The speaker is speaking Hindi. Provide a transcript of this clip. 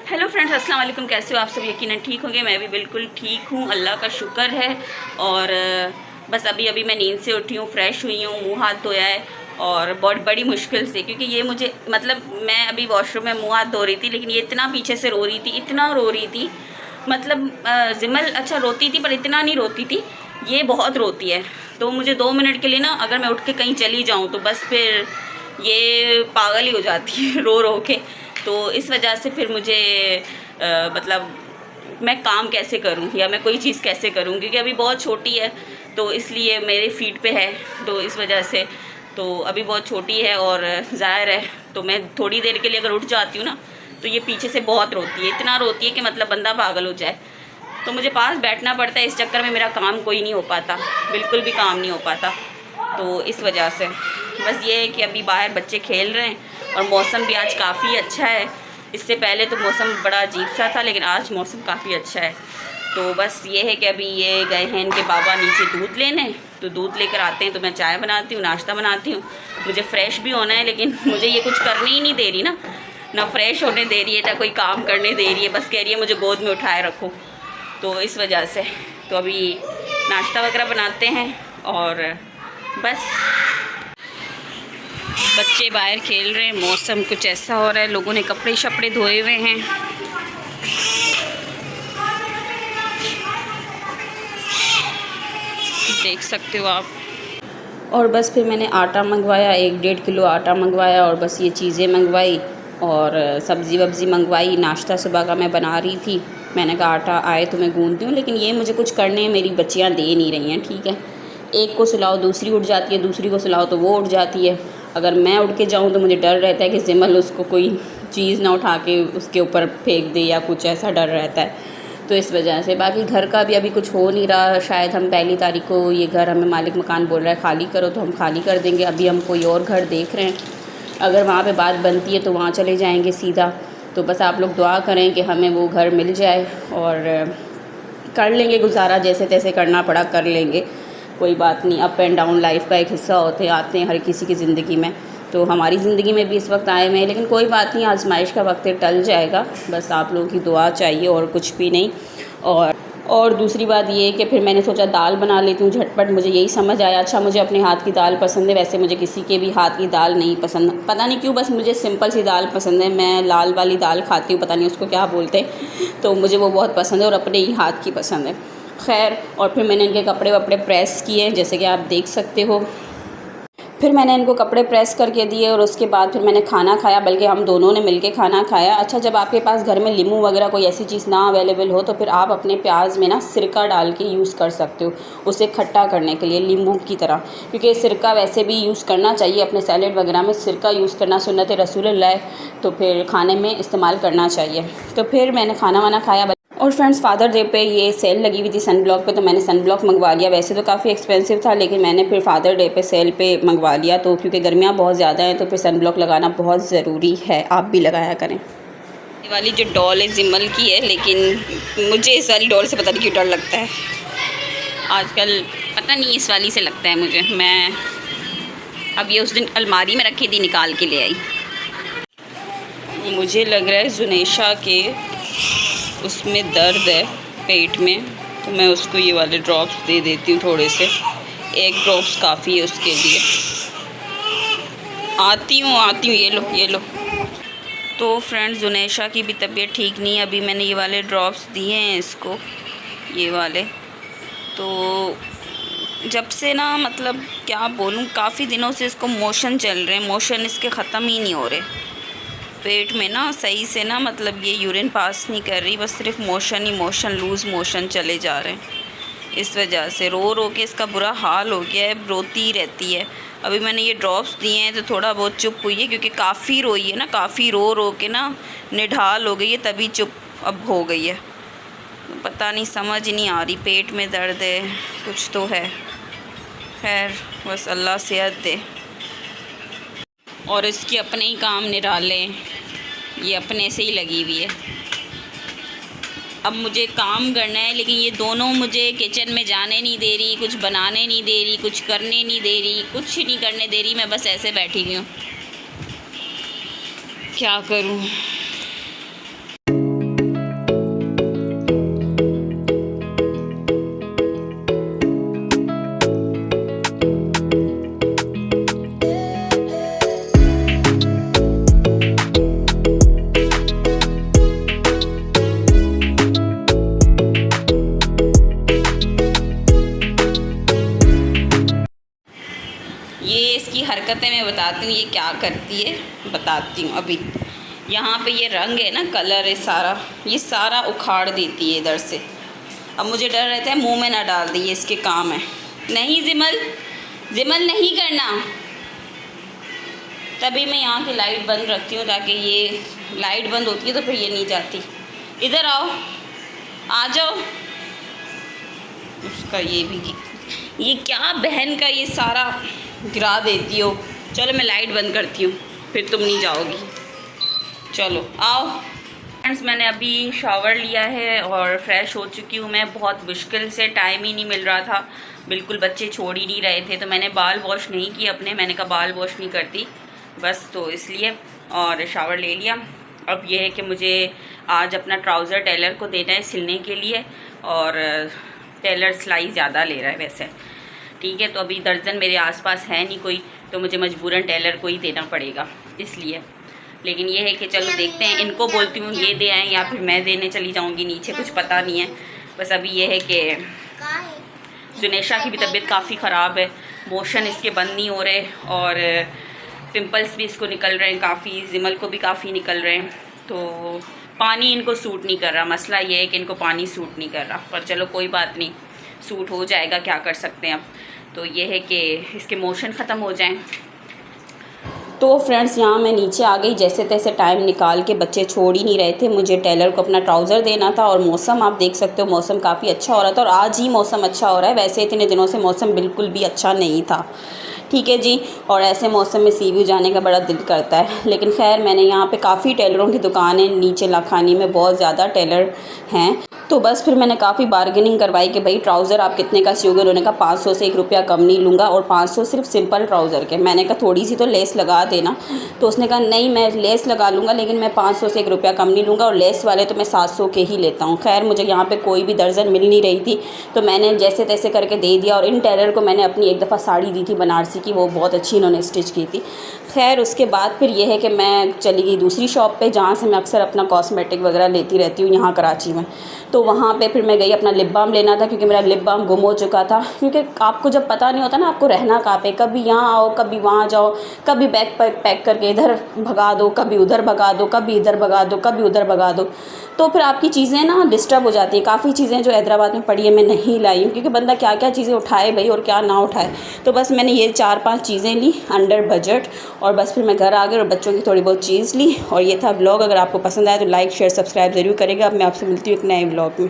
हेलो फ्रेंड्स, अस्सलाम वालेकुम। कैसे हो आप सब? यकीनन ठीक होंगे। मैं भी बिल्कुल ठीक हूँ, अल्लाह का शुक्र है। और बस अभी अभी मैं नींद से उठी हूँ, फ्रेश हुई हूँ, मुंह हाथ धोया है और बहुत बड़ी मुश्किल से, क्योंकि ये मुझे मतलब मैं अभी वॉशरूम में मुंह हाथ धो रही थी, लेकिन ये इतना पीछे से रो रही थी, इतना रो रही थी। मतलब जिमल अच्छा रोती थी पर इतना नहीं रोती थी, ये बहुत रोती है। तो मुझे 2 मिनट के लिए ना, अगर मैं उठ के कहीं चली जाऊँ तो बस फिर ये पागल ही हो जाती है रो रो के। तो इस वजह से फिर मुझे मतलब मैं काम कैसे करूं या मैं कोई चीज़ कैसे करूं, क्योंकि अभी बहुत छोटी है, तो इसलिए मेरे फीट पे है, तो इस वजह से तो अभी बहुत छोटी है और ज़ाहिर है। तो मैं थोड़ी देर के लिए अगर उठ जाती हूँ ना, तो ये पीछे से बहुत रोती है, इतना रोती है कि मतलब बंदा पागल हो जाए। तो मुझे पास बैठना पड़ता है, इस चक्कर में मेरा काम कोई नहीं हो पाता, बिल्कुल भी काम नहीं हो पाता। तो इस वजह से बस ये है कि अभी बाहर बच्चे खेल रहे हैं और मौसम भी आज काफ़ी अच्छा है। इससे पहले तो मौसम बड़ा अजीब सा था, लेकिन आज मौसम काफ़ी अच्छा है। तो बस ये है कि अभी ये गए हैं इनके बाबा नीचे दूध लेने, तो दूध लेकर आते हैं तो मैं चाय बनाती हूँ, नाश्ता बनाती हूँ। मुझे फ़्रेश भी होना है, लेकिन मुझे ये कुछ करने ही नहीं दे रही ना फ्रेश होने दे रही है, ना कोई काम करने दे रही है, बस कह रही है मुझे गोद में उठाए रखो। तो इस वजह से तो अभी नाश्ता वगैरह बनाते हैं और बस बच्चे बाहर खेल रहे हैं। मौसम कुछ ऐसा हो रहा है, लोगों ने कपड़े शपड़े धोए हुए हैं। देख सकते हो आप। और बस फिर मैंने आटा मंगवाया, 1-1.5 किलो आटा मंगवाया और बस ये चीज़ें मंगवाई और सब्ज़ी वब्ज़ी मंगवाई। नाश्ता सुबह का मैं बना रही थी, मैंने कहा आटा आए तो मैं गूँथती हूँ, लेकिन ये मुझे कुछ करने मेरी बच्चियाँ दे नहीं रही हैं। ठीक है, एक को सुलाओ दूसरी उठ जाती है, दूसरी को सुलाओ तो वो उठ जाती है। अगर मैं उठ के जाऊँ तो मुझे डर रहता है कि जिमल उसको कोई चीज़ ना उठा के उसके ऊपर फेंक दे या कुछ, ऐसा डर रहता है। तो इस वजह से बाकी घर का भी अभी कुछ हो नहीं रहा। शायद हम 1 तारीख को ये घर, हमें मालिक मकान बोल रहा है खाली करो, तो हम खाली कर देंगे। अभी हम कोई और घर देख रहे हैं, अगर वहाँ पे बात बनती है तो वहाँ चले जाएंगे सीधा। तो बस आप लोग दुआ करें कि हमें वो घर मिल जाए और कर लेंगे गुजारा, जैसे तैसे करना पड़ा कर लेंगे, कोई बात नहीं। अप एंड डाउन लाइफ का एक हिस्सा होते आते हैं हर किसी की ज़िंदगी में, तो हमारी ज़िंदगी में भी इस वक्त आए हुए हैं, लेकिन कोई बात नहीं, आजमाइश का वक्त टल जाएगा। बस आप लोगों की दुआ चाहिए और कुछ भी नहीं। और दूसरी बात ये कि फिर मैंने सोचा दाल बना लेती हूँ झटपट, मुझे यही समझ आया। अच्छा, मुझे अपने हाथ की दाल पसंद है, वैसे मुझे किसी के भी हाथ की दाल नहीं पसंद, पता नहीं क्यों, बस मुझे सिंपल सी दाल पसंद है। मैं लाल वाली दाल खाती हूँ, पता नहीं उसको क्या बोलते हैं, तो मुझे वो बहुत पसंद है और अपने ही हाथ की पसंद है। खैर, और फिर मैंने इनके कपड़े वपड़े प्रेस किए, जैसे कि आप देख सकते हो। फिर मैंने इनको कपड़े प्रेस करके दिए और उसके बाद फिर मैंने खाना खाया, बल्कि हम दोनों ने मिलके खाना खाया। अच्छा, जब आपके पास घर में लीमू वगैरह कोई ऐसी चीज़ ना अवेलेबल हो, तो फिर आप अपने प्याज में ना सिरका डाल के यूज़ कर सकते हो, उसे खट्टा करने के लिए नींबू की तरह। क्योंकि सिरका वैसे भी यूज़ करना चाहिए, अपने सैलेड वगैरह में सिरका यूज़ करना सुन्नत रसूलुल्लाह, तो फिर खाने में इस्तेमाल करना चाहिए। तो फिर मैंने खाना वाना खाया। और फ्रेंड्स, फादर डे पे ये सेल लगी हुई थी सन ब्लॉक पे, तो मैंने सन ब्लॉक मंगवा लिया। वैसे तो काफ़ी एक्सपेंसिव था, लेकिन मैंने फिर फादर डे पे सेल पे मंगवा लिया, तो क्योंकि गर्मियाँ बहुत ज़्यादा हैं तो फिर सन ब्लॉक लगाना बहुत ज़रूरी है, आप भी लगाया करें। ये वाली जो डॉल है जिमल की है, लेकिन मुझे इस वाली डॉल से पता नहीं क्यों डर लगता है आजकल, पता नहीं इस वाली से लगता है मुझे। मैं अब ये उस दिन अलमारी में रखी थी, निकाल के ले आई। मुझे लग रहा है जुनेशा के उसमें दर्द है पेट में, तो मैं उसको ये वाले ड्रॉप्स दे देती हूँ थोड़े से। 1 ड्रॉप्स काफ़ी है उसके लिए। आती हूँ, ये लो। तो फ्रेंड्स, जुनेशा की भी तबीयत ठीक नहीं है। अभी मैंने ये वाले ड्रॉप्स दिए हैं इसको, ये वाले। तो जब से ना, मतलब क्या बोलूँ, काफ़ी दिनों से इसको मोशन चल रहे हैं, मोशन इसके ख़त्म ही नहीं हो रहे पेट में ना सही से ना, मतलब ये यूरिन पास नहीं कर रही, बस सिर्फ मोशन ही मोशन, लूज़ मोशन चले जा रहे हैं। इस वजह से रो रो के इसका बुरा हाल हो गया है, रोती ही रहती है। अभी मैंने ये ड्रॉप्स दिए हैं तो थोड़ा बहुत चुप हुई है, क्योंकि काफ़ी रोई है ना, काफ़ी रो रो के ना निढाल हो गई है, तभी चुप अब हो गई है। पता नहीं, समझ ही नहीं आ रही, पेट में दर्द है, कुछ तो है। खैर, बस अल्लाह सेहत दे। और इसके अपने ही काम निराले, ये अपने से ही लगी हुई है। अब मुझे काम करना है, लेकिन ये दोनों मुझे किचन में जाने नहीं दे रही, कुछ बनाने नहीं दे रही, कुछ करने नहीं दे रही, कुछ नहीं करने दे रही। मैं बस ऐसे बैठी हुई हूँ, क्या करूँ। बताती हूँ ये क्या करती है, बताती हूँ अभी। यहाँ पे ये रंग है ना, कलर है सारा, ये सारा उखाड़ देती है इधर से। अब मुझे डर रहता है मुंह में ना डाल दी, ये इसके काम है। नहीं जिमल, जिमल नहीं करना। तभी मैं यहाँ की लाइट बंद रखती हूँ, ताकि ये लाइट बंद होती है तो फिर ये नहीं जाती। इधर आओ, आ जाओ। उसका ये क्या बहन का ये सारा गिरा देती हो। चलो मैं लाइट बंद करती हूँ, फिर तुम नहीं जाओगी। चलो आओ। फ्रेंड्स, मैंने अभी शावर लिया है और फ्रेश हो चुकी हूँ मैं। बहुत मुश्किल से, टाइम ही नहीं मिल रहा था, बिल्कुल बच्चे छोड़ ही नहीं रहे थे, तो मैंने बाल वॉश नहीं किए अपने। मैंने कहा बाल वॉश नहीं करती बस, तो इसलिए, और शावर ले लिया। अब यह है कि मुझे आज अपना ट्राउज़र टेलर को देना है सिलने के लिए, और टेलर सिलाई ज़्यादा ले रहा है वैसे, ठीक है। तो अभी दर्जन मेरे आसपास है नहीं कोई, तो मुझे मजबूरन टेलर को ही देना पड़ेगा इसलिए। लेकिन ये है कि चलो देखते हैं, इनको बोलती हूँ ये दे आएँ या फिर मैं देने चली जाऊँगी नीचे, कुछ पता नहीं है। बस अभी ये है कि जुनेशा की भी तबीयत काफ़ी ख़राब है, मोशन इसके बंद नहीं हो रहे, और पिंपल्स भी इसको निकल रहे हैं काफ़ी, जिमल को भी काफ़ी निकल रहे हैं। तो पानी इनको सूट नहीं कर रहा, मसला ये है कि इनको पानी सूट नहीं कर रहा, पर चलो कोई बात नहीं, सूट हो जाएगा, क्या कर सकते हैं अब। तो ये है कि इसके मोशन ख़त्म हो जाएं। तो फ्रेंड्स, यहाँ मैं नीचे आ गई, जैसे तैसे टाइम निकाल के, बच्चे छोड़ ही नहीं रहे थे। मुझे टेलर को अपना ट्राउज़र देना था, और मौसम आप देख सकते हो, मौसम काफ़ी अच्छा हो रहा था, और आज ही मौसम अच्छा हो रहा है। वैसे इतने दिनों से मौसम बिल्कुल भी अच्छा नहीं था, ठीक है जी। और ऐसे मौसम में सी व्यू जाने का बड़ा दिल करता है, लेकिन खैर मैंने यहाँ पे काफ़ी टेलरों की दुकानें, नीचे लाखानी में बहुत ज़्यादा टेलर हैं, तो बस फिर मैंने काफ़ी बार्गेनिंग करवाई कि भाई ट्राउज़र आप कितने का सियोगे। उन्होंने कहा 500 से 1 रुपया कम नहीं लूँगा, और 500 सिर्फ सिंपल ट्राउज़र के। मैंने कहा थोड़ी सी तो लेस लगा देना, तो उसने कहा नहीं मैं लेस लगा लूँगा, लेकिन मैं 500 से 1 रुपया कम नहीं लूँगा, और लेस वाले तो मैं 700 के ही लेता हूँ। खैर मुझे यहाँ पे कोई भी दर्जन मिल नहीं रही थी, तो मैंने जैसे तैसे करके दे दिया। और इन टेलर को मैंने अपनी एक दफ़ा साड़ी दी थी बनारसी की, वो बहुत अच्छी इन्होंने स्टिच की थी। खैर उसके बाद फिर ये है कि मैं चली गई दूसरी शॉप पे, जहाँ से मैं अक्सर अपना कॉस्मेटिक वगैरह लेती रहती हूँ यहाँ कराची में। तो वहाँ पे फिर मैं गई, अपना लिप बाम लेना था, क्योंकि मेरा लिप बाम गुम हो चुका था। क्योंकि आपको जब पता नहीं होता ना आपको रहना कहाँ पे, कभी यहाँ आओ कभी वहाँ जाओ, कभी बैग पैक करके इधर भगा दो, कभी उधर भगा दो, कभी इधर भगा दो, कभी उधर भगा दो, तो फिर आपकी चीज़ें ना डिस्टर्ब हो जाती हैं। काफ़ी चीज़ें जो हैदराबाद में पड़ी है मैं नहीं लाई हूँ, क्योंकि बंदा क्या क्या चीज़ें उठाए भाई और क्या ना उठाए। तो बस मैंने ये 4-5 चीज़ें ली अंडर बजट, और बस फिर मैं घर आ गई और बच्चों की थोड़ी बहुत चीज़ ली। और ये था व्लॉग। अगर आपको पसंद आया तो लाइक शेयर सब्सक्राइब ज़रूर करेगा। अब मैं आपसे मिलती हूँ एक नए व्लॉग में।